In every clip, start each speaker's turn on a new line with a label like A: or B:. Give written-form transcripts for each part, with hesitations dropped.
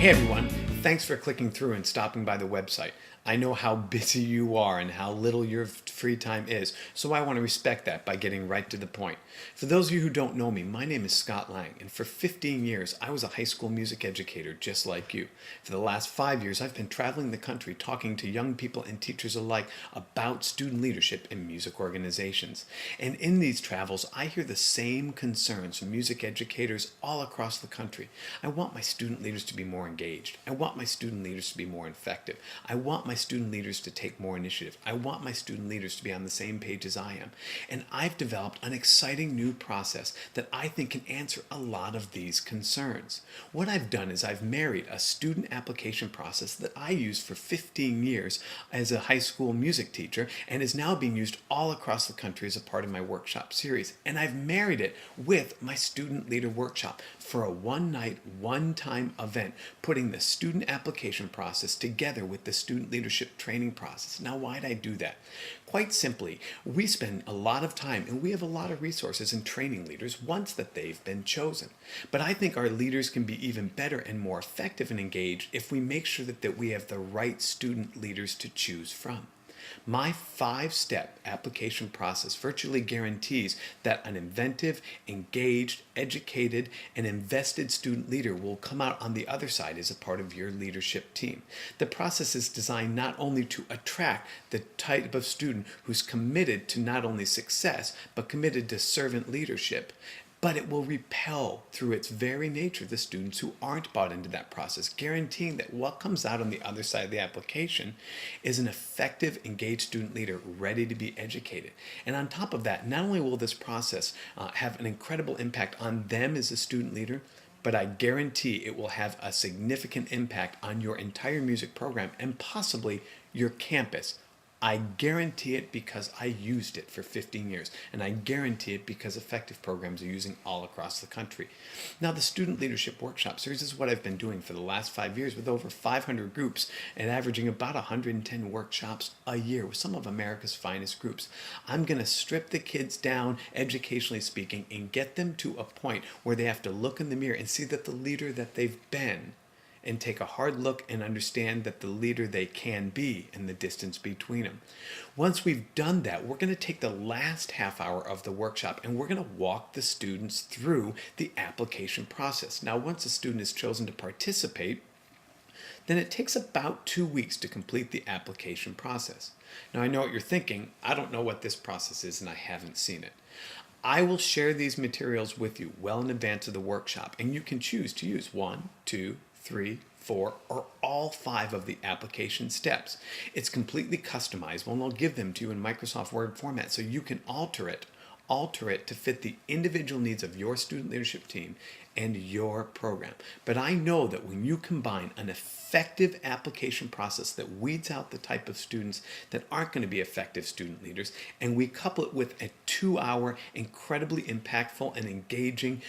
A: Hey everyone, thanks for clicking through and stopping by the website. I know how busy you are and how little your free time is, so I want to respect that by getting right to the point. For those of you who don't know me, my name is Scott Lang, and for 15 years I was a high school music educator just like you. For the last 5 years I've been traveling the country talking to young people and teachers alike about student leadership in music organizations. And in these travels I hear the same concerns from music educators all across the country. I want my student leaders to be more engaged. I want my student leaders to be more effective. I want my student leaders to take more initiative. I want my student leaders to be on the same page as I am. And I've developed an exciting new process that I think can answer a lot of these concerns. What I've done is I've married a student application process that I used for 15 years as a high school music teacher and is now being used all across the country as a part of my workshop series. And I've married it with my student leader workshop for a one-night, one-time event, putting the student application process together with the student leadership training process. Now, why'd I do that? Quite simply, we spend a lot of time and we have a lot of resources in training leaders once that they've been chosen. But I think our leaders can be even better and more effective and engaged if we make sure that we have the right student leaders to choose from. My 5-step application process virtually guarantees that an inventive, engaged, educated, and invested student leader will come out on the other side as a part of your leadership team. The process is designed not only to attract the type of student who's committed to not only success, but committed to servant leadership, but it will repel through its very nature the students who aren't bought into that process, guaranteeing that what comes out on the other side of the application is an effective, engaged student leader ready to be educated. And on top of that, not only will this process have an incredible impact on them as a student leader, but I guarantee it will have a significant impact on your entire music program and possibly your campus. I guarantee it because I used it for 15 years, and I guarantee it because effective programs are using all across the country. Now, the Student Leadership Workshop Series is what I've been doing for the last 5 years with over 500 groups and averaging about 110 workshops a year with some of America's finest groups. I'm going to strip the kids down, educationally speaking, and get them to a point where they have to look in the mirror and see that the leader that they've been and take a hard look and understand that the leader they can be and the distance between them. Once we've done that, we're going to take the last half hour of the workshop and we're going to walk the students through the application process. Now, once a student is chosen to participate, then it takes about 2 weeks to complete the application process. Now, I know what you're thinking. I don't know what this process is and I haven't seen it. I will share these materials with you well in advance of the workshop, and you can choose to use 1, 2, 3, 4, or all 5 of the application steps. It's completely customizable, and I'll give them to you in Microsoft Word format so you can alter it to fit the individual needs of your student leadership team and your program. But I know that when you combine an effective application process that weeds out the type of students that aren't going to be effective student leaders, and we couple it with a 2-hour incredibly impactful and engaging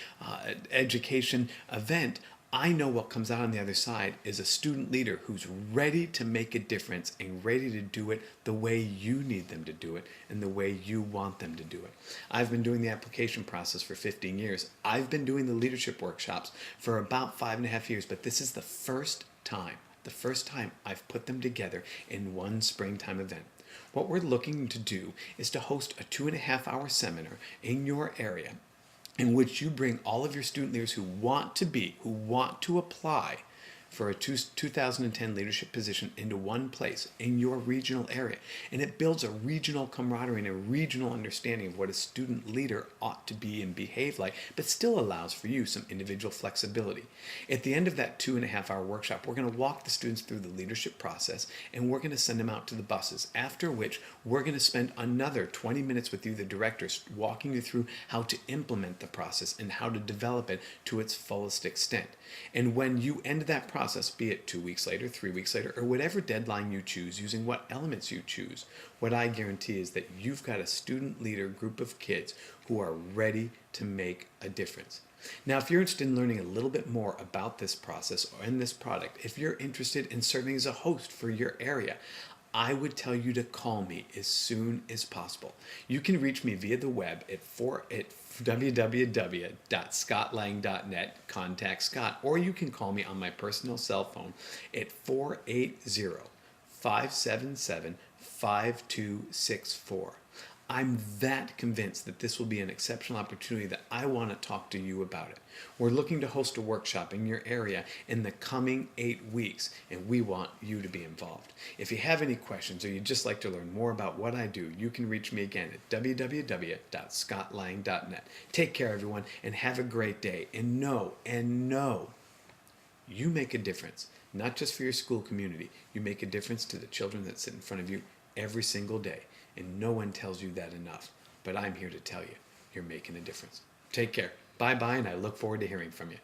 A: education event, I know what comes out on the other side is a student leader who's ready to make a difference and ready to do it the way you need them to do it and the way you want them to do it. I've been doing the application process for 15 years. I've been doing the leadership workshops for about 5.5 years, but this is the first time I've put them together in one springtime event. What we're looking to do is to host a 2.5-hour seminar in your area in which you bring all of your student leaders who want to apply for a 2010 leadership position into one place in your regional area. And it builds a regional camaraderie and a regional understanding of what a student leader ought to be and behave like, but still allows for you some individual flexibility. At the end of that 2.5-hour workshop, we're going to walk the students through the leadership process and we're going to send them out to the buses, after which we're going to spend another 20 minutes with you, the directors, walking you through how to implement the process and how to develop it to its fullest extent. And when you end that process, be it 2 weeks later, 3 weeks later, or whatever deadline you choose, using what elements you choose, what I guarantee is that you've got a student leader group of kids who are ready to make a difference. Now, if you're interested in learning a little bit more about this process or in this product, if you're interested in serving as a host for your area, I would tell you to call me as soon as possible. You can reach me via the web at www.scottlang.net, contact Scott, or you can call me on my personal cell phone at 480-577-5264. I'm that convinced that this will be an exceptional opportunity that I want to talk to you about it. We're looking to host a workshop in your area in the coming 8 weeks, and we want you to be involved. If you have any questions or you'd just like to learn more about what I do, you can reach me again at www.scottlang.net. Take care, everyone, and have a great day. And know, you make a difference, not just for your school community. You make a difference to the children that sit in front of you every single day. And no one tells you that enough. But I'm here to tell you, you're making a difference. Take care. Bye-bye, and I look forward to hearing from you.